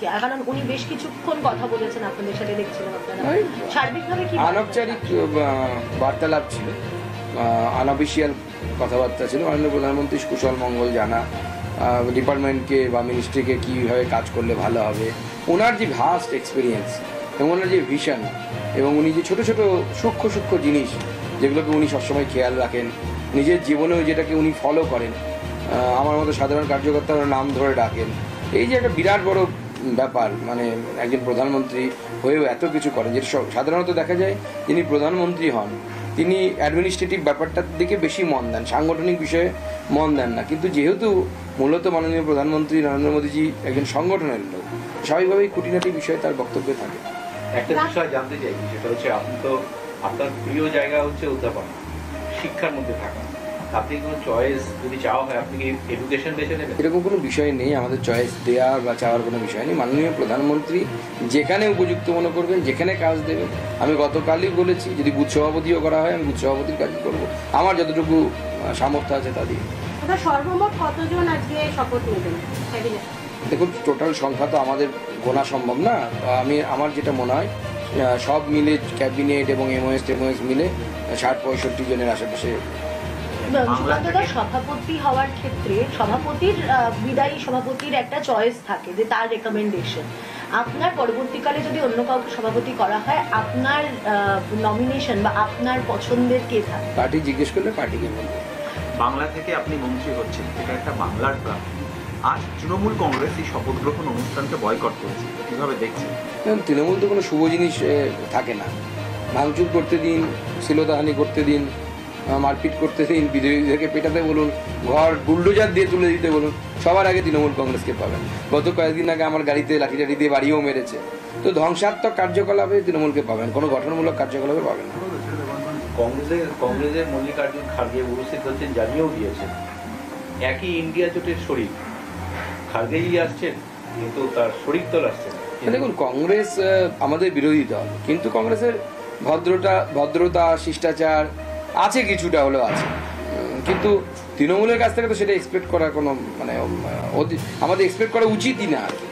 কারণ উনি বেশ কিছুক্ষণ কথা বলেছেন আপনাদের সাথে, দেখছিলাম আপনারা সার্বিকভাবে কি আনৌপচারিক বার্তালাপ ছিল, আনঅফিসিয়াল কথাবার্তা ছিল। মাননীয় প্রধানমন্ত্রী কুশল মঙ্গল জানা, ডিপার্টমেন্টকে বা মিনিস্ট্রিকে কীভাবে কাজ করলে ভালো হবে, ওনার যে ভাস্ট এক্সপিরিয়েন্স এবং ওনার যে ভিশন, এবং উনি যে ছোটো ছোটো সূক্ষ্ম সূক্ষ্ম জিনিস যেগুলোকে উনি সবসময় খেয়াল রাখেন, নিজের জীবনেও যেটাকে উনি ফলো করেন, আমার মতো সাধারণ কার্যকর্তারা নাম ধরে ডাকেন, এই যে একটা বিরাট বড় ব্যাপার, মানে একজন প্রধানমন্ত্রী হয়েও এত কিছু করেন, যেটা সাধারণত দেখা যায় যিনি প্রধানমন্ত্রী হন তিনি অ্যাডমিনিস্ট্রেটিভ ব্যাপারটার দিকে বেশি মন দেন, সাংগঠনিক বিষয়ে মন দেন না। কিন্তু যেহেতু মূলত মাননীয় প্রধানমন্ত্রী নরেন্দ্র মোদীজি একজন সংগঠনের লোক, স্বাভাবিকভাবেই খুঁটিনাটি বিষয়ে তার বক্তব্যে থাকে। একটা বিষয় জানতে চাই, সেটা হচ্ছে আপনি তো আপনার প্রিয় জায়গা হচ্ছে অধ্যাপনা, শিক্ষার মধ্যে থাকা, আপনি কোনো চয়েস যদি চাওয়া হয় আপনি কি এডুকেশন বেছে নেবেন? এরকম কোনো বিষয় নেই, আমাদের চয়েস দেওয়া বা চাওয়ার কোনো বিষয় নেই। মাননীয় প্রধানমন্ত্রী যেখানে উপযুক্ত মনে করবেন, যেখানে কাজ দেবেন, আমি গতকালই বলেছি যদি বুথ সভাপতিও করা হয় আমি বুথ সভাপতির কাজ করবো, আমার যতটুকু সামর্থ্য আছে তা দিয়ে। সর্বমোট কতজন আজকে শপথ নেবেন? দেখুন, টোটাল সংখ্যা তো আমাদের গোনা সম্ভব না, আমার যেটা মনে হয় সব মিলে ক্যাবিনেট এবং এমওএস মিলে ৬০-৬৫ জনের আশেপাশে। সভাপতি হওয়ার ক্ষেত্রে সভাপতির বিদায়ী সভাপতির একটা চয়েস থাকে যে তার রেকমেন্ডেশন, আপনার পরবর্তীকালে যদি অন্য কাউকে সভাপতি করা হয় আপনার নমিনেশন বা আপনার পছন্দের কে থাকে? পার্টি জিজ্ঞেস করলে পার্টিকে বলবে। বাংলা থেকে আপনি মন্ত্রী হচ্ছেন, এটা একটা বাংলার প্রাণ। আজ তৃণমূল কংগ্রেস এই শপথ গ্রহণ অনুষ্ঠানকে বয়কট করেছে, কিভাবে দেখছেন? তৃণমূল তো কোনো শুভ জিনিস থাকে না, ভাঙচুর করতে দিন, শ্লীলতাহানি করতে দিন, মারপিট করতে দিন, বিরোধীদেরকে পেটাতে বলুন, ঘর বুলডোজার দিয়ে তুলে দিতে বলুন, সবার আগে তৃণমূল কংগ্রেসকে পাবেন। গত কয়েকদিন আগে আমার গাড়িতে লাঠিটাঠি দিয়ে বাড়িও মেরেছে। তো ধ্বংসাত্মক কার্যকলাপে তৃণমূলকে পাবেন, কোনো গঠনমূলক কার্যকলাপে পাবেন না। কংগ্রেসের মল্লিকার্জুন খার্গে উপস্থিত হচ্ছেন, জানিয়েও দিয়েছেন একই ইন্ডিয়া জোটের শরিক খার্গেই আসছেন, কিন্তু তার শরিক দল আসছেন। দেখুন, কংগ্রেস আমাদের বিরোধী দল, কিন্তু কংগ্রেসের ভদ্রতা শিষ্টাচার আছে, কিছুটা হলেও আছে, কিন্তু তৃণমূলের কাছ থেকে তো সেটা এক্সপেক্ট করা কোনো আমাদের এক্সপেক্ট করা উচিতই না আর কি।